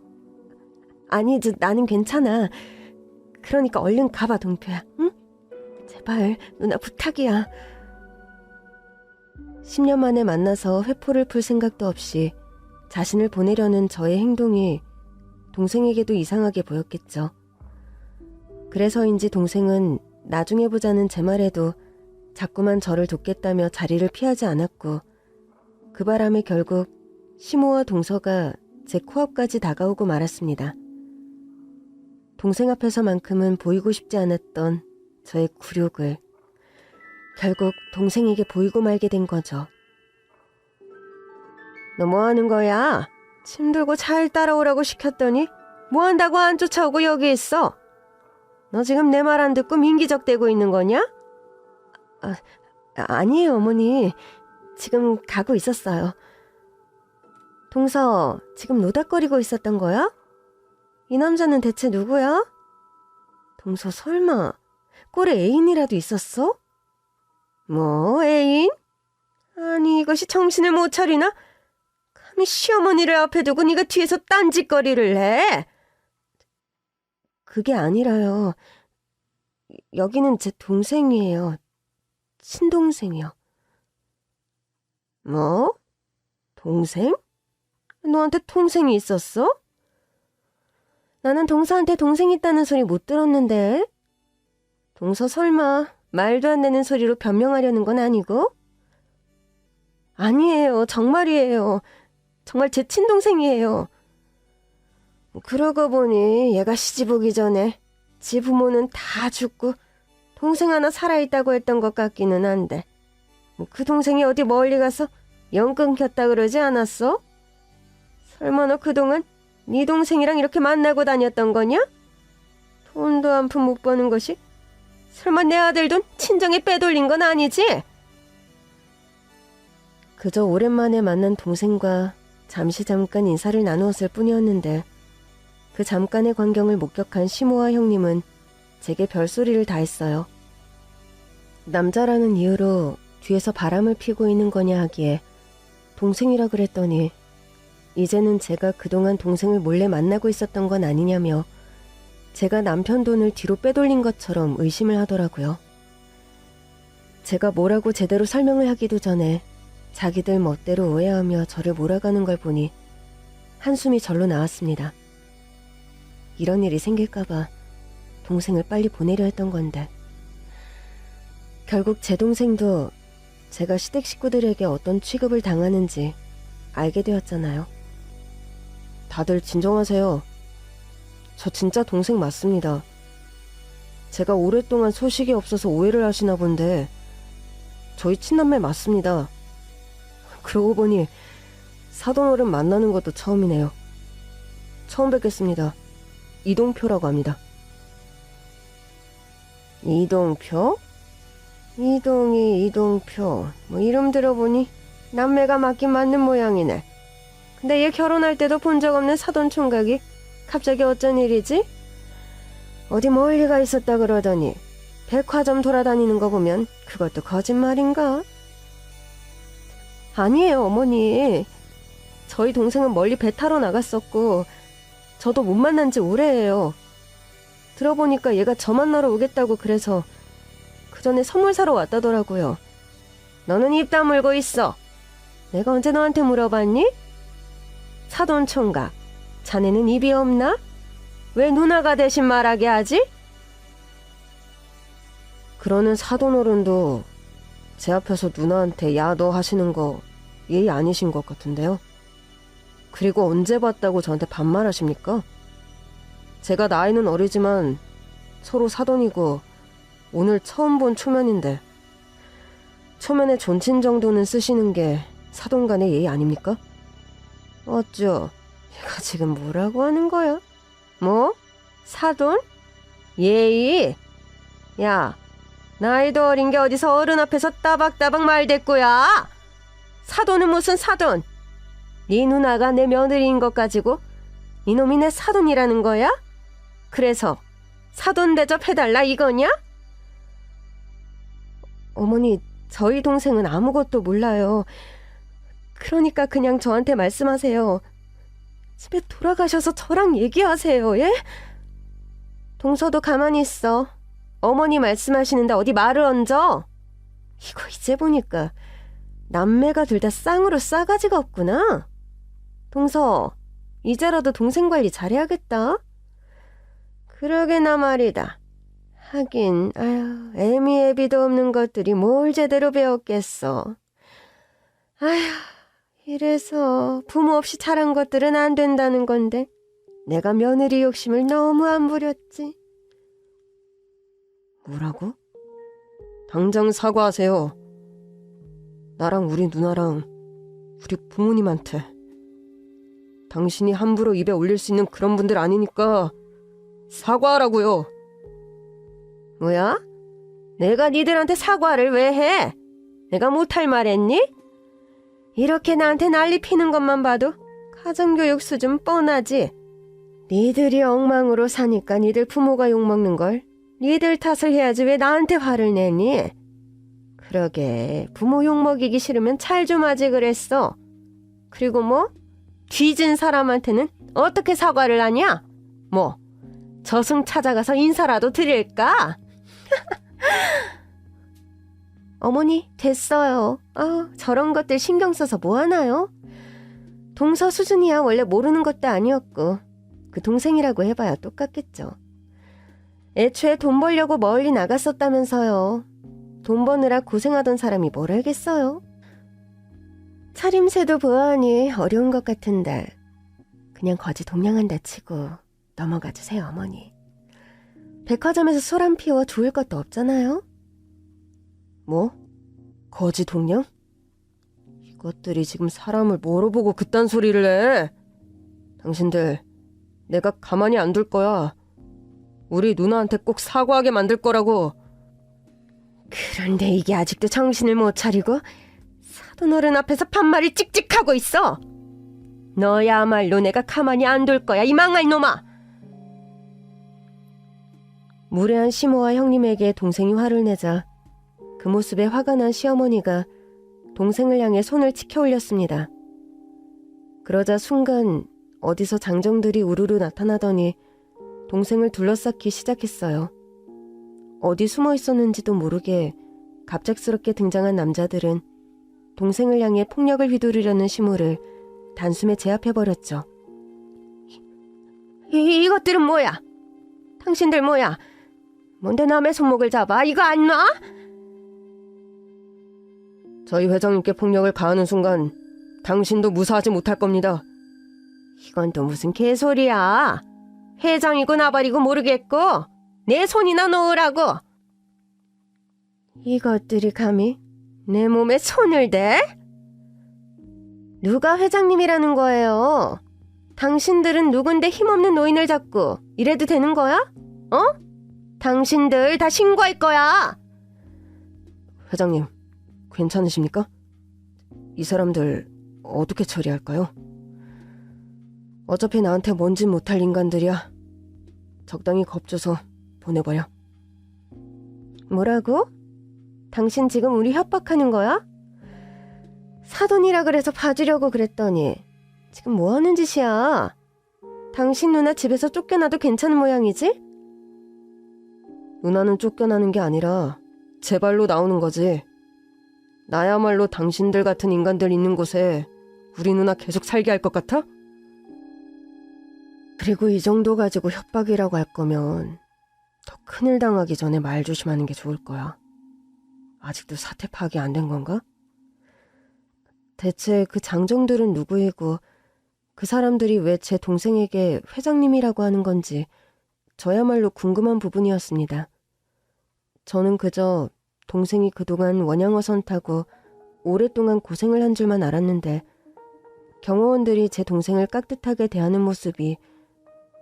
아니, 나는 괜찮아. 그러니까 얼른 가봐, 동표야. 응? 제발, 누나 부탁이야. 10년 만에 만나서 회포를 풀 생각도 없이 자신을 보내려는 저의 행동이 동생에게도 이상하게 보였겠죠. 그래서인지 동생은 나중에 보자는 제 말에도 자꾸만 저를 돕겠다며 자리를 피하지 않았고, 그 바람에 결국 시모와 동서가 제 코앞까지 다가오고 말았습니다. 동생 앞에서만큼은 보이고 싶지 않았던 저의 굴욕을 결국 동생에게 보이고 말게 된 거죠. 너 뭐 하는 거야? 짐 들고 잘 따라오라고 시켰더니 뭐 한다고 안 쫓아오고 여기 있어? 너 지금 내 말 안 듣고 민기적대고 있는 거냐? 아니에요, 어머니. 지금 가고 있었어요. 동서, 지금 노닥거리고 있었던 거야? 이 남자는 대체 누구야? 동서, 설마 꼴에 애인이라도 있었어? 뭐 애인? 아니 이것이 정신을 못 차리나? 감히 시어머니를 앞에 두고 네가 뒤에서 딴짓거리를 해? 그게 아니라요. 여기는 제 동생이에요. 친동생이요. 뭐? 동생? 너한테 동생이 있었어? 나는 동서한테 동생 있다는 소리 못 들었는데. 동서 설마 말도 안 되는 소리로 변명하려는 건 아니고? 아니에요. 정말이에요. 정말 제 친동생이에요. 그러고 보니 얘가 시집 오기 전에 지 부모는 다 죽고 동생 하나 살아있다고 했던 것 같기는 한데 그 동생이 어디 멀리 가서 연 끊겼다 그러지 않았어? 설마 너 그동안 네 동생이랑 이렇게 만나고 다녔던 거냐? 돈도 한 푼 못 버는 것이 설마 내 아들 돈 친정에 빼돌린 건 아니지? 그저 오랜만에 만난 동생과 잠깐 인사를 나누었을 뿐이었는데 그 잠깐의 광경을 목격한 시모와 형님은 제게 별소리를 다 했어요. 남자라는 이유로 뒤에서 바람을 피고 있는 거냐 하기에 동생이라 그랬더니 이제는 제가 그동안 동생을 몰래 만나고 있었던 건 아니냐며 제가 남편 돈을 뒤로 빼돌린 것처럼 의심을 하더라고요. 제가 뭐라고 제대로 설명을 하기도 전에 자기들 멋대로 오해하며 저를 몰아가는 걸 보니 한숨이 절로 나왔습니다. 이런 일이 생길까봐 동생을 빨리 보내려 했던 건데 결국 제 동생도 제가 시댁 식구들에게 어떤 취급을 당하는지 알게 되었잖아요. 다들 진정하세요. 저 진짜 동생 맞습니다. 제가 오랫동안 소식이 없어서 오해를 하시나 본데 저희 친남매 맞습니다. 그러고 보니 사돈어른 만나는 것도 처음이네요. 처음 뵙겠습니다. 이동표라고 합니다. 이동표? 이동표. 뭐 이름 들어보니 남매가 맞긴 맞는 모양이네. 근데 얘 결혼할 때도 본 적 없는 사돈 총각이 갑자기 어쩐 일이지? 어디 멀리 가 있었다 그러더니 백화점 돌아다니는 거 보면 그것도 거짓말인가? 아니에요, 어머니. 저희 동생은 멀리 배 타러 나갔었고 저도 못 만난 지 오래예요. 들어보니까 얘가 저 만나러 오겠다고 그래서 그 전에 선물 사러 왔다더라고요. 너는 입 다물고 있어. 내가 언제 너한테 물어봤니? 사돈 총각, 자네는 입이 없나? 왜 누나가 대신 말하게 하지? 그러는 사돈어른도 제 앞에서 누나한테 야 너 하시는 거 예의 아니신 것 같은데요. 그리고 언제 봤다고 저한테 반말하십니까? 제가 나이는 어리지만 서로 사돈이고 오늘 처음 본 초면인데 초면에 존친 정도는 쓰시는 게 사돈 간의 예의 아닙니까? 어쩌? 얘가 지금 뭐라고 하는 거야? 뭐? 사돈? 예의? 야, 나이도 어린 게 어디서 어른 앞에서 따박따박 말대꾸야? 사돈은 무슨 사돈? 네 누나가 내 며느리인 것 가지고 이놈이 내 사돈이라는 거야? 그래서 사돈 대접해달라 이거냐? 어머니, 저희 동생은 아무것도 몰라요. 그러니까 그냥 저한테 말씀하세요. 집에 돌아가셔서 저랑 얘기하세요, 예? 동서도 가만히 있어. 어머니 말씀하시는데 어디 말을 얹어? 이거 이제 보니까 남매가 둘 다 쌍으로 싸가지가 없구나. 동서, 이제라도 동생 관리 잘해야겠다. 그러게나 말이다. 하긴, 아휴, 애미애비도 없는 것들이 뭘 제대로 배웠겠어. 아휴, 이래서 부모 없이 자란 것들은 안 된다는 건데 내가 며느리 욕심을 너무 안 부렸지. 뭐라고? 당장 사과하세요. 나랑 우리 누나랑 우리 부모님한테. 당신이 함부로 입에 올릴 수 있는 그런 분들 아니니까 사과하라고요. 뭐야? 내가 니들한테 사과를 왜 해? 내가 못할 말 했니? 이렇게 나한테 난리 피는 것만 봐도 가정교육 수준 뻔하지. 니들이 엉망으로 사니까 니들 부모가 욕먹는 걸 니들 탓을 해야지 왜 나한테 화를 내니? 그러게 부모 욕먹이기 싫으면 찰 좀 하지 그랬어. 그리고 뭐? 뒤진 사람한테는 어떻게 사과를 하냐? 뭐 저승 찾아가서 인사라도 드릴까? 어머니, 됐어요. 저런 것들 신경 써서 뭐하나요? 동서 수준이야 원래 모르는 것도 아니었고 그 동생이라고 해봐야 똑같겠죠. 애초에 돈 벌려고 멀리 나갔었다면서요. 돈 버느라 고생하던 사람이 뭘 알겠어요? 차림새도 보아하니 어려운 것 같은데 그냥 거지 동냥한다 치고 넘어가 주세요, 어머니. 백화점에서 술 한 피워 좋을 것도 없잖아요? 뭐? 거지 동냥? 이것들이 지금 사람을 뭐로 보고 그딴 소리를 해? 당신들, 내가 가만히 안 둘 거야. 우리 누나한테 꼭 사과하게 만들 거라고. 그런데 이게 아직도 정신을 못 차리고 사돈 어른 앞에서 반말을 찍찍하고 있어. 너야말로 내가 가만히 안 둘 거야, 이 망할 놈아. 무례한 시모와 형님에게 동생이 화를 내자 그 모습에 화가 난 시어머니가 동생을 향해 손을 치켜 올렸습니다. 그러자 순간 어디서 장정들이 우르르 나타나더니 동생을 둘러싸기 시작했어요. 어디 숨어 있었는지도 모르게 갑작스럽게 등장한 남자들은 동생을 향해 폭력을 휘두르려는 시모를 단숨에 제압해버렸죠. 이것들은 뭐야? 당신들 뭐야? 뭔데 남의 손목을 잡아? 이거 안 놔? 저희 회장님께 폭력을 가하는 순간 당신도 무사하지 못할 겁니다. 이건 또 무슨 개소리야. 회장이고 나발이고 모르겠고 내 손이나 놓으라고. 이것들이 감히 내 몸에 손을 대? 누가 회장님이라는 거예요? 당신들은 누군데 힘없는 노인을 잡고 이래도 되는 거야? 어? 당신들 다 신고할 거야. 회장님, 괜찮으십니까? 이 사람들 어떻게 처리할까요? 어차피 나한테 뭔진 못할 인간들이야. 적당히 겁줘서 보내버려. 뭐라고? 당신 지금 우리 협박하는 거야? 사돈이라 그래서 봐주려고 그랬더니 지금 뭐 하는 짓이야? 당신 누나 집에서 쫓겨나도 괜찮은 모양이지? 누나는 쫓겨나는 게 아니라 제 발로 나오는 거지. 나야말로 당신들 같은 인간들 있는 곳에 우리 누나 계속 살게 할 것 같아? 그리고 이 정도 가지고 협박이라고 할 거면 더 큰일 당하기 전에 말 조심하는 게 좋을 거야. 아직도 사태 파악이 안 된 건가? 대체 그 장정들은 누구이고 그 사람들이 왜 제 동생에게 회장님이라고 하는 건지 저야말로 궁금한 부분이었습니다. 저는 그저 동생이 그동안 원양어선 타고 오랫동안 고생을 한 줄만 알았는데 경호원들이 제 동생을 깍듯하게 대하는 모습이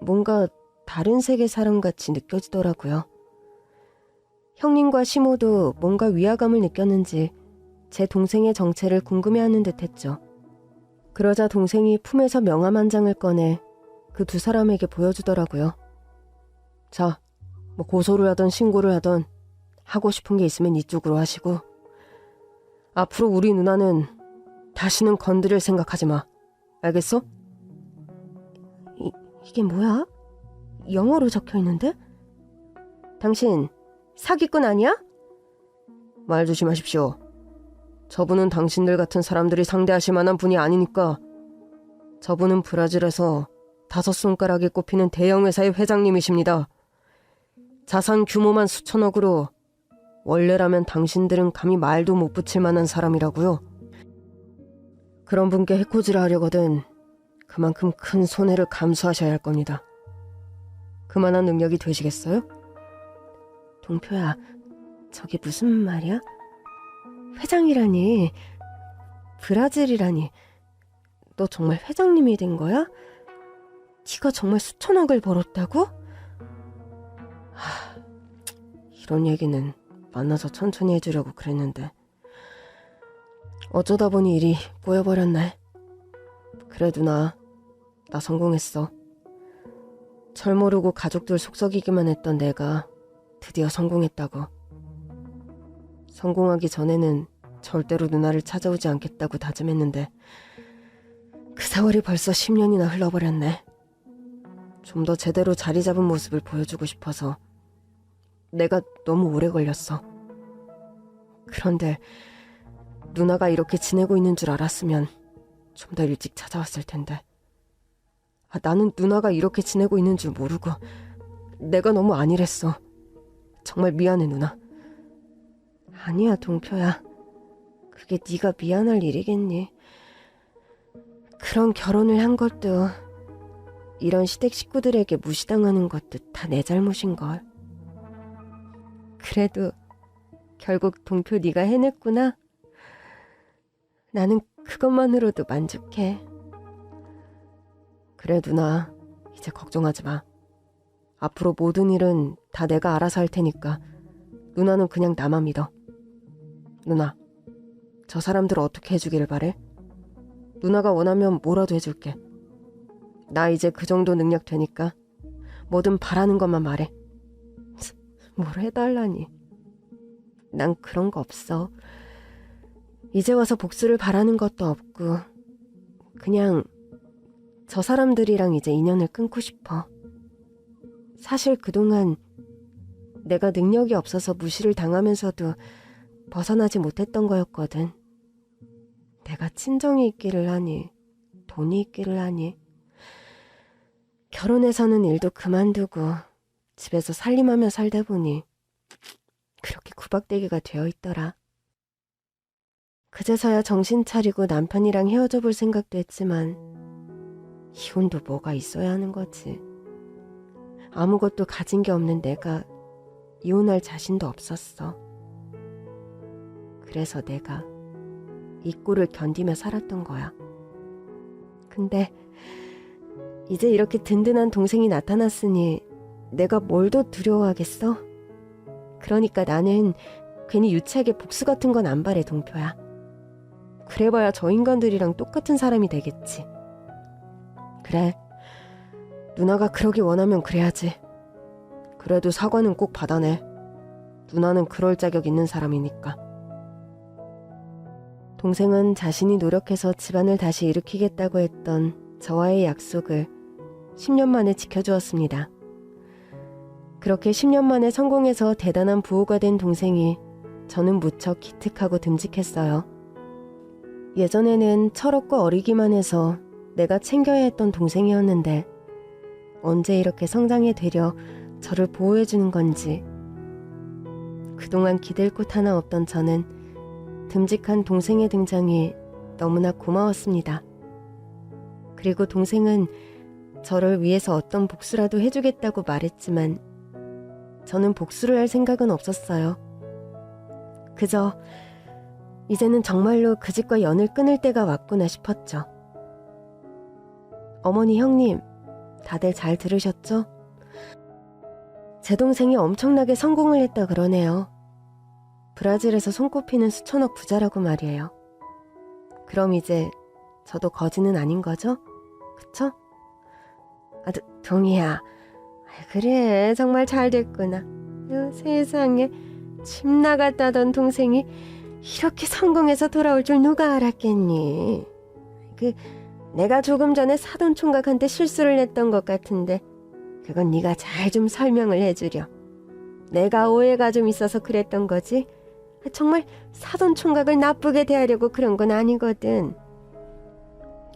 뭔가 다른 세계 사람같이 느껴지더라고요. 형님과 시모도 뭔가 위화감을 느꼈는지 제 동생의 정체를 궁금해하는 듯했죠. 그러자 동생이 품에서 명함 한 장을 꺼내 그 두 사람에게 보여주더라고요. 자, 뭐 고소를 하던 신고를 하던 하고 싶은 게 있으면 이쪽으로 하시고 앞으로 우리 누나는 다시는 건드릴 생각하지 마. 알겠어? 이게 뭐야? 영어로 적혀있는데? 당신 사기꾼 아니야? 말 조심하십시오. 저분은 당신들 같은 사람들이 상대하실 만한 분이 아니니까. 저분은 브라질에서 5손가락에 꼽히는 대형 회사의 회장님이십니다. 자산 규모만 수천억으로 원래라면 당신들은 감히 말도 못 붙일 만한 사람이라고요. 그런 분께 해코지를 하려거든 그만큼 큰 손해를 감수하셔야 할 겁니다. 그만한 능력이 되시겠어요? 동표야, 저게 무슨 말이야? 회장이라니, 브라질이라니. 너 정말 회장님이 된 거야? 네가 정말 수천억을 벌었다고? 이런 얘기는 만나서 천천히 해주려고 그랬는데 어쩌다 보니 일이 꼬여버렸네. 그래 누나, 나 성공했어. 철 모르고 가족들 속썩이기만 했던 내가 드디어 성공했다고. 성공하기 전에는 절대로 누나를 찾아오지 않겠다고 다짐했는데 그 세월이 벌써 10년이나 흘러버렸네. 좀 더 제대로 자리 잡은 모습을 보여주고 싶어서 내가 너무 오래 걸렸어. 그런데 누나가 이렇게 지내고 있는 줄 알았으면 좀 더 일찍 찾아왔을 텐데. 나는 누나가 이렇게 지내고 있는 줄 모르고 내가 너무 안일했어. 정말 미안해 누나. 아니야 동표야. 그게 네가 미안할 일이겠니. 그런 결혼을 한 것도 이런 시댁 식구들에게 무시당하는 것도 다 내 잘못인걸. 그래도 결국 동표 네가 해냈구나. 나는 그것만으로도 만족해. 그래 누나, 이제 걱정하지 마. 앞으로 모든 일은 다 내가 알아서 할 테니까 누나는 그냥 나만 믿어. 누나, 저 사람들 어떻게 해주기를 바래? 누나가 원하면 뭐라도 해줄게. 나 이제 그 정도 능력 되니까 뭐든 바라는 것만 말해. 뭘 해달라니. 난 그런 거 없어. 이제 와서 복수를 바라는 것도 없고 그냥 저 사람들이랑 이제 인연을 끊고 싶어. 사실 그동안 내가 능력이 없어서 무시를 당하면서도 벗어나지 못했던 거였거든. 내가 친정이 있기를 하니 돈이 있기를 하니 결혼해서는 일도 그만두고 집에서 살림하며 살다 보니 그렇게 구박대기가 되어 있더라. 그제서야 정신 차리고 남편이랑 헤어져 볼 생각도 했지만 이혼도 뭐가 있어야 하는 거지. 아무것도 가진 게 없는 내가 이혼할 자신도 없었어. 그래서 내가 이 꼴을 견디며 살았던 거야. 근데 이제 이렇게 든든한 동생이 나타났으니 내가 뭘 더 두려워하겠어? 그러니까 나는 괜히 유치하게 복수 같은 건 안 바래 동표야. 그래봐야 저 인간들이랑 똑같은 사람이 되겠지. 그래, 누나가 그러기 원하면 그래야지. 그래도 사과는 꼭 받아내. 누나는 그럴 자격 있는 사람이니까. 동생은 자신이 노력해서 집안을 다시 일으키겠다고 했던 저와의 약속을 10년 만에 지켜주었습니다. 그렇게 10년 만에 성공해서 대단한 부호가 된 동생이 저는 무척 기특하고 듬직했어요. 예전에는 철없고 어리기만 해서 내가 챙겨야 했던 동생이었는데 언제 이렇게 성장해 되려 저를 보호해주는 건지. 그동안 기댈 곳 하나 없던 저는 듬직한 동생의 등장이 너무나 고마웠습니다. 그리고 동생은 저를 위해서 어떤 복수라도 해주겠다고 말했지만 저는 복수를 할 생각은 없었어요. 그저 이제는 정말로 그 집과 연을 끊을 때가 왔구나 싶었죠. 어머니, 형님, 다들 잘 들으셨죠? 제 동생이 엄청나게 성공을 했다 그러네요. 브라질에서 손꼽히는 수천억 부자라고 말이에요. 그럼 이제 저도 거지는 아닌 거죠? 그쵸? 아, 동이야. 그래, 정말 잘 됐구나. 세상에, 집 나갔다던 동생이 이렇게 성공해서 돌아올 줄 누가 알았겠니? 내가 조금 전에 사돈총각한테 실수를 했던 것 같은데 그건 네가 잘 좀 설명을 해주렴. 내가 오해가 좀 있어서 그랬던 거지 정말 사돈총각을 나쁘게 대하려고 그런 건 아니거든.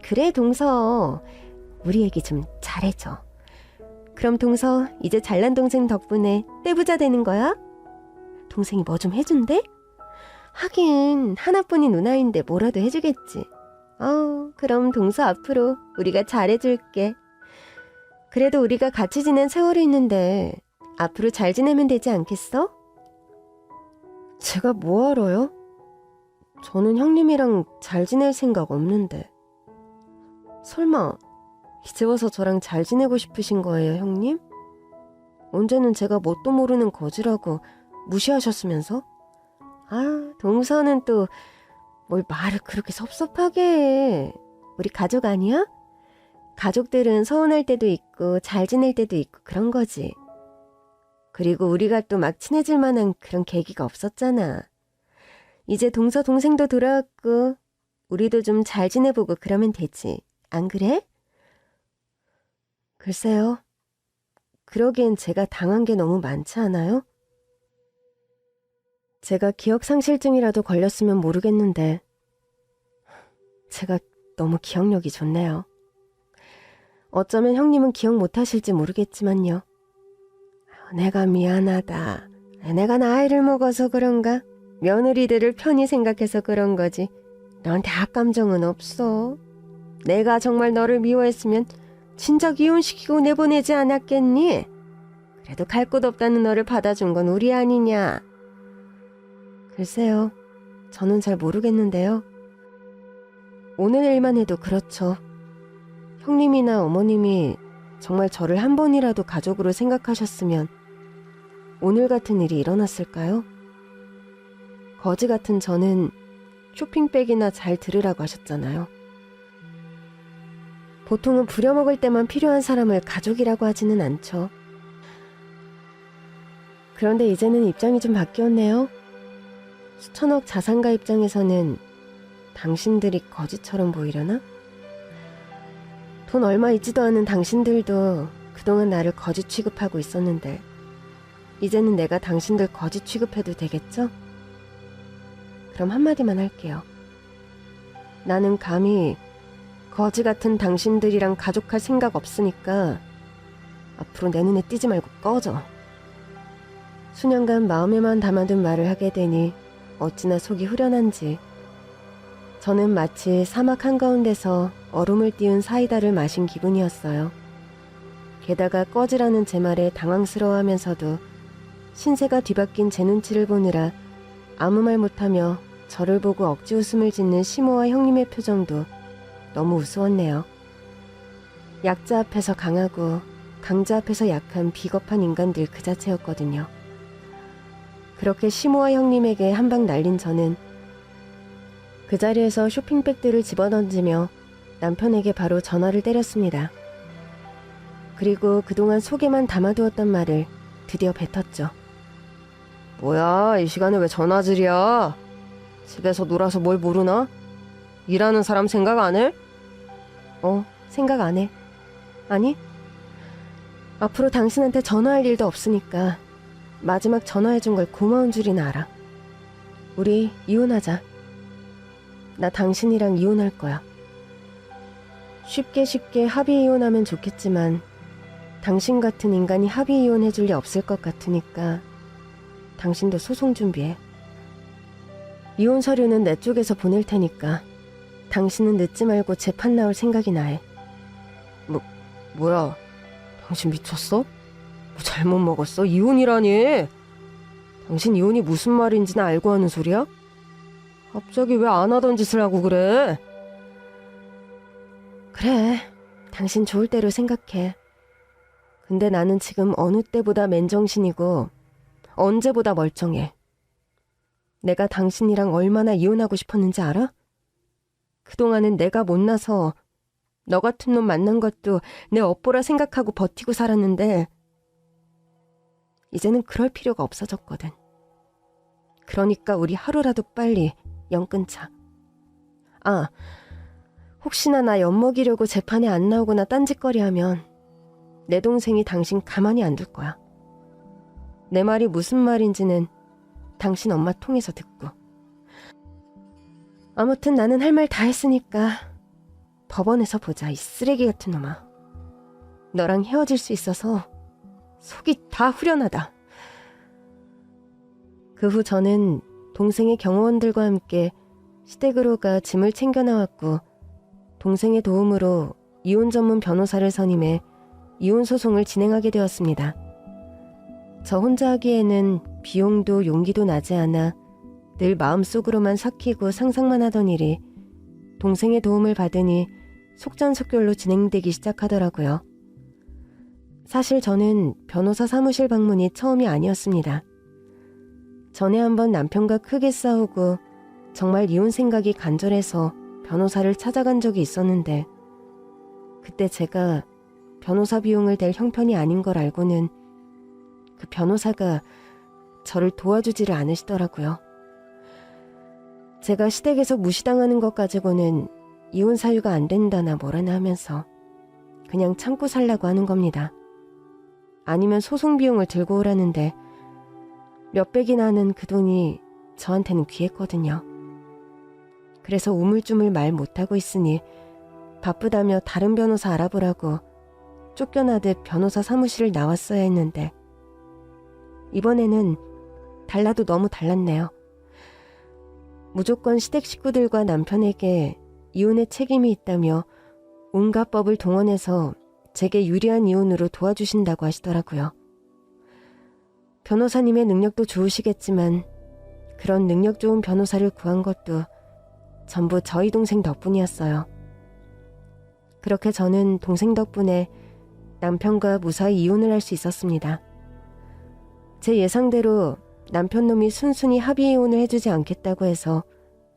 그래, 동서. 우리 얘기 좀 잘해줘. 그럼 동서 이제 잘난 동생 덕분에 떼부자 되는 거야? 동생이 뭐 좀 해준대? 하긴 하나뿐인 누나인데 뭐라도 해주겠지. 그럼 동서 앞으로 우리가 잘해줄게. 그래도 우리가 같이 지낸 세월이 있는데 앞으로 잘 지내면 되지 않겠어? 제가 뭐 알아요? 저는 형님이랑 잘 지낼 생각 없는데. 설마 이제 와서 저랑 잘 지내고 싶으신 거예요, 형님? 언제는 제가 뭣도 모르는 거지라고 무시하셨으면서? 동서는 또 뭘 말을 그렇게 섭섭하게 해. 우리 가족 아니야? 가족들은 서운할 때도 있고 잘 지낼 때도 있고 그런 거지. 그리고 우리가 또 막 친해질 만한 그런 계기가 없었잖아. 이제 동서 동생도 돌아왔고 우리도 좀 잘 지내보고 그러면 되지. 안 그래? 글쎄요. 그러기엔 제가 당한 게 너무 많지 않아요? 제가 기억상실증이라도 걸렸으면 모르겠는데 제가 너무 기억력이 좋네요. 어쩌면 형님은 기억 못하실지 모르겠지만요. 내가 미안하다. 내가 나이를 먹어서 그런가? 며느리들을 편히 생각해서 그런 거지. 너한테 악감정은 없어. 내가 정말 너를 미워했으면 진작 이혼시키고 내보내지 않았겠니? 그래도 갈 곳 없다는 너를 받아준 건 우리 아니냐? 글쎄요. 저는 잘 모르겠는데요. 오늘 일만 해도 그렇죠. 형님이나 어머님이 정말 저를 한 번이라도 가족으로 생각하셨으면 오늘 같은 일이 일어났을까요? 거지 같은 저는 쇼핑백이나 잘 들으라고 하셨잖아요. 보통은 부려먹을 때만 필요한 사람을 가족이라고 하지는 않죠. 그런데 이제는 입장이 좀 바뀌었네요. 수천억 자산가 입장에서는 당신들이 거지처럼 보이려나? 돈 얼마 있지도 않은 당신들도 그동안 나를 거지 취급하고 있었는데 이제는 내가 당신들 거지 취급해도 되겠죠? 그럼 한마디만 할게요. 나는 감히 거지 같은 당신들이랑 가족할 생각 없으니까 앞으로 내 눈에 띄지 말고 꺼져. 수년간 마음에만 담아둔 말을 하게 되니 어찌나 속이 후련한지. 저는 마치 사막 한가운데서 얼음을 띄운 사이다를 마신 기분이었어요. 게다가 꺼지라는 제 말에 당황스러워하면서도 신세가 뒤바뀐 제 눈치를 보느라 아무 말 못하며 저를 보고 억지 웃음을 짓는 시모와 형님의 표정도 너무 우스웠네요. 약자 앞에서 강하고 강자 앞에서 약한 비겁한 인간들 그 자체였거든요. 그렇게 시모와 형님에게 한 방 날린 저는 그 자리에서 쇼핑백들을 집어던지며 남편에게 바로 전화를 때렸습니다. 그리고 그동안 속에만 담아두었던 말을 드디어 뱉었죠. 뭐야, 이 시간에 왜 전화질이야? 집에서 놀아서 뭘 모르나? 일하는 사람 생각 안 해? 생각 안 해. 아니, 앞으로 당신한테 전화할 일도 없으니까 마지막 전화해준 걸 고마운 줄이나 알아. 우리 이혼하자. 나 당신이랑 이혼할 거야. 쉽게 합의 이혼하면 좋겠지만 당신 같은 인간이 합의 이혼해줄 리 없을 것 같으니까 당신도 소송 준비해. 이혼 서류는 내 쪽에서 보낼 테니까 당신은 늦지 말고 재판 나올 생각이나 해. 뭐야, 당신 미쳤어? 뭐 잘못 먹었어? 이혼이라니? 당신 이혼이 무슨 말인지는 알고 하는 소리야? 갑자기 왜 안 하던 짓을 하고 그래? 그래, 당신 좋을 대로 생각해. 근데 나는 지금 어느 때보다 맨정신이고 언제보다 멀쩡해. 내가 당신이랑 얼마나 이혼하고 싶었는지 알아? 그동안은 내가 못나서 너 같은 놈 만난 것도 내 업보라 생각하고 버티고 살았는데 이제는 그럴 필요가 없어졌거든. 그러니까 우리 하루라도 빨리 연 끊자. 아, 혹시나 나 엿먹이려고 재판에 안 나오거나 딴짓거리하면 내 동생이 당신 가만히 안 둘 거야. 내 말이 무슨 말인지는 당신 엄마 통해서 듣고. 아무튼 나는 할 말 다 했으니까 법원에서 보자, 이 쓰레기 같은 놈아. 너랑 헤어질 수 있어서 속이 다 후련하다. 그 후 저는 동생의 경호원들과 함께 시댁으로 가 짐을 챙겨 나왔고 동생의 도움으로 이혼 전문 변호사를 선임해 이혼 소송을 진행하게 되었습니다. 저 혼자 하기에는 비용도 용기도 나지 않아 늘 마음속으로만 삭히고 상상만 하던 일이 동생의 도움을 받으니 속전속결로 진행되기 시작하더라고요. 사실 저는 변호사 사무실 방문이 처음이 아니었습니다. 전에 한번 남편과 크게 싸우고 정말 이혼 생각이 간절해서 변호사를 찾아간 적이 있었는데 그때 제가 변호사 비용을 댈 형편이 아닌 걸 알고는 그 변호사가 저를 도와주지를 않으시더라고요. 제가 시댁에서 무시당하는 것 가지고는 이혼 사유가 안 된다나 뭐라나 하면서 그냥 참고 살라고 하는 겁니다. 아니면 소송 비용을 들고 오라는데 몇백이나 하는 그 돈이 저한테는 귀했거든요. 그래서 우물쭈물 말 못하고 있으니 바쁘다며 다른 변호사 알아보라고 쫓겨나듯 변호사 사무실을 나왔어야 했는데 이번에는 달라도 너무 달랐네요. 무조건 시댁 식구들과 남편에게 이혼의 책임이 있다며 온갖 법을 동원해서 제게 유리한 이혼으로 도와주신다고 하시더라고요. 변호사님의 능력도 좋으시겠지만 그런 능력 좋은 변호사를 구한 것도 전부 저희 동생 덕분이었어요. 그렇게 저는 동생 덕분에 남편과 무사히 이혼을 할 수 있었습니다. 제 예상대로 남편 놈이 순순히 합의 이혼을 해주지 않겠다고 해서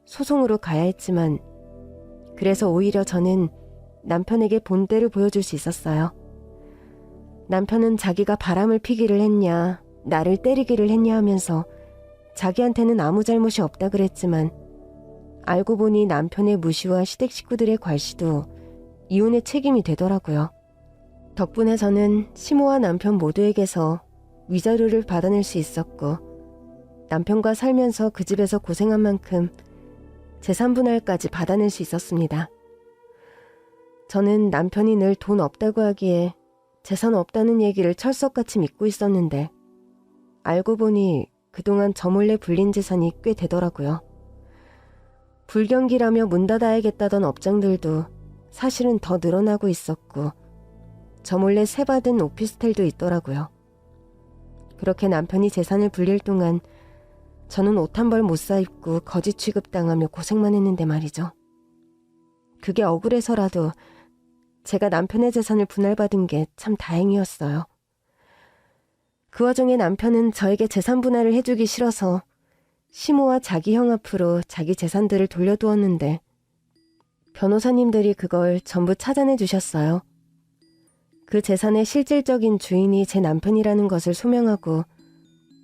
소송으로 가야 했지만 그래서 오히려 저는 남편에게 본때를 보여줄 수 있었어요. 남편은 자기가 바람을 피기를 했냐, 나를 때리기를 했냐 하면서 자기한테는 아무 잘못이 없다 그랬지만 알고 보니 남편의 무시와 시댁 식구들의 괄시도 이혼의 책임이 되더라고요. 덕분에 저는 시모와 남편 모두에게서 위자료를 받아낼 수 있었고 남편과 살면서 그 집에서 고생한 만큼 재산 분할까지 받아낼 수 있었습니다. 저는 남편이 늘 돈 없다고 하기에 재산 없다는 얘기를 철석같이 믿고 있었는데 알고 보니 그동안 저 몰래 불린 재산이 꽤 되더라고요. 불경기라며 문 닫아야겠다던 업장들도 사실은 더 늘어나고 있었고 저 몰래 세받은 오피스텔도 있더라고요. 그렇게 남편이 재산을 불릴 동안 저는 옷 한 벌 못 사입고 거지 취급당하며 고생만 했는데 말이죠. 그게 억울해서라도 제가 남편의 재산을 분할받은 게 참 다행이었어요. 그 와중에 남편은 저에게 재산 분할을 해주기 싫어서 시모와 자기 형 앞으로 자기 재산들을 돌려두었는데 변호사님들이 그걸 전부 찾아내 주셨어요. 그 재산의 실질적인 주인이 제 남편이라는 것을 소명하고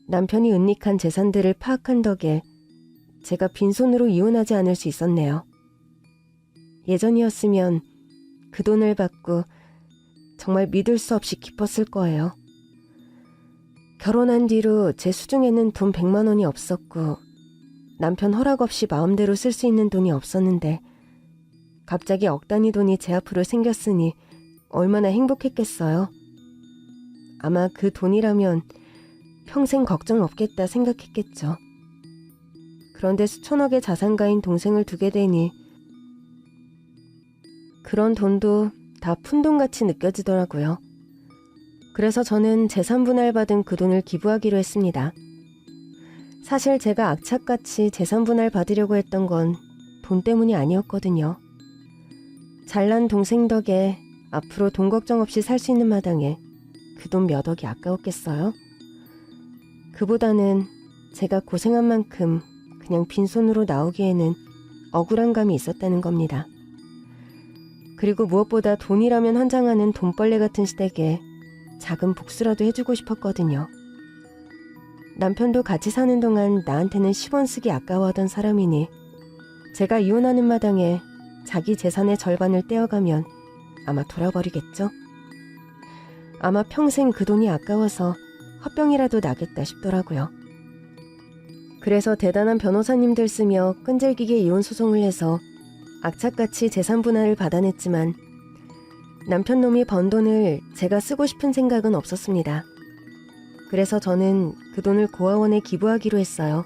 남편이 은닉한 재산들을 파악한 덕에 제가 빈손으로 이혼하지 않을 수 있었네요. 예전이었으면 그 돈을 받고 정말 믿을 수 없이 기뻤을 거예요. 결혼한 뒤로 제 수중에는 돈 100만 원이 없었고 남편 허락 없이 마음대로 쓸 수 있는 돈이 없었는데 갑자기 억 단위 돈이 제 앞으로 생겼으니 얼마나 행복했겠어요. 아마 그 돈이라면 평생 걱정 없겠다 생각했겠죠. 그런데 수천억의 자산가인 동생을 두게 되니 그런 돈도 다 푼돈같이 느껴지더라고요. 그래서 저는 재산 분할받은 그 돈을 기부하기로 했습니다. 사실 제가 악착같이 재산 분할 받으려고 했던 건 돈 때문이 아니었거든요. 잘난 동생 덕에 앞으로 돈 걱정 없이 살 수 있는 마당에 그 돈 몇 억이 아까웠겠어요? 그보다는 제가 고생한 만큼 그냥 빈손으로 나오기에는 억울한 감이 있었다는 겁니다. 그리고 무엇보다 돈이라면 환장하는 돈벌레 같은 시댁에 작은 복수라도 해주고 싶었거든요. 남편도 같이 사는 동안 나한테는 10원 쓰기 아까워하던 사람이니 제가 이혼하는 마당에 자기 재산의 절반을 떼어가면 아마 돌아버리겠죠? 아마 평생 그 돈이 아까워서 헛병이라도 나겠다 싶더라고요. 그래서 대단한 변호사님들 쓰며 끈질기게 이혼 소송을 해서 악착같이 재산 분할을 받아냈지만 남편 놈이 번 돈을 제가 쓰고 싶은 생각은 없었습니다. 그래서 저는 그 돈을 고아원에 기부하기로 했어요.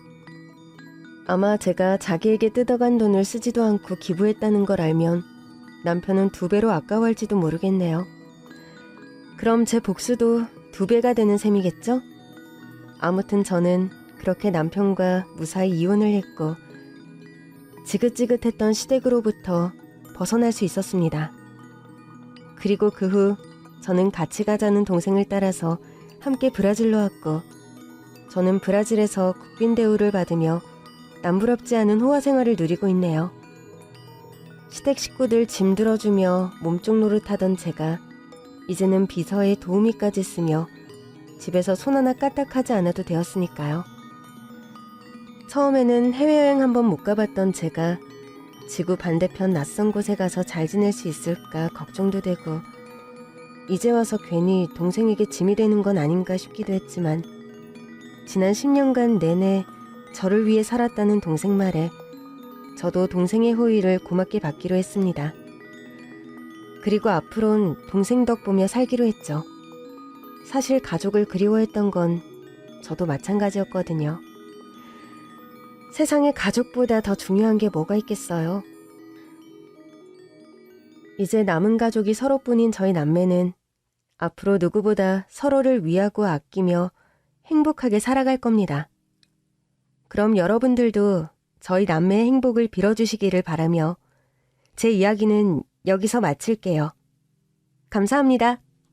아마 제가 자기에게 뜯어간 돈을 쓰지도 않고 기부했다는 걸 알면 남편은 2배로 아까워할지도 모르겠네요. 그럼 제 복수도 2배가 되는 셈이겠죠? 아무튼 저는 그렇게 남편과 무사히 이혼을 했고 지긋지긋했던 시댁으로부터 벗어날 수 있었습니다. 그리고 그 후 저는 같이 가자는 동생을 따라서 함께 브라질로 왔고 저는 브라질에서 국빈 대우를 받으며 남부럽지 않은 호화 생활을 누리고 있네요. 시댁 식구들 짐 들어주며 몸쪽 노릇하던 제가 이제는 비서에 도우미까지 쓰며 집에서 손 하나 까딱하지 않아도 되었으니까요. 처음에는 해외여행 한번 못 가봤던 제가 지구 반대편 낯선 곳에 가서 잘 지낼 수 있을까 걱정도 되고 이제 와서 괜히 동생에게 짐이 되는 건 아닌가 싶기도 했지만 지난 10년간 내내 저를 위해 살았다는 동생 말에 저도 동생의 호의를 고맙게 받기로 했습니다. 그리고 앞으론 동생 덕 보며 살기로 했죠. 사실 가족을 그리워했던 건 저도 마찬가지였거든요. 세상에 가족보다 더 중요한 게 뭐가 있겠어요? 이제 남은 가족이 서로뿐인 저희 남매는 앞으로 누구보다 서로를 위하고 아끼며 행복하게 살아갈 겁니다. 그럼 여러분들도 저희 남매의 행복을 빌어주시기를 바라며 제 이야기는 여기서 마칠게요. 감사합니다.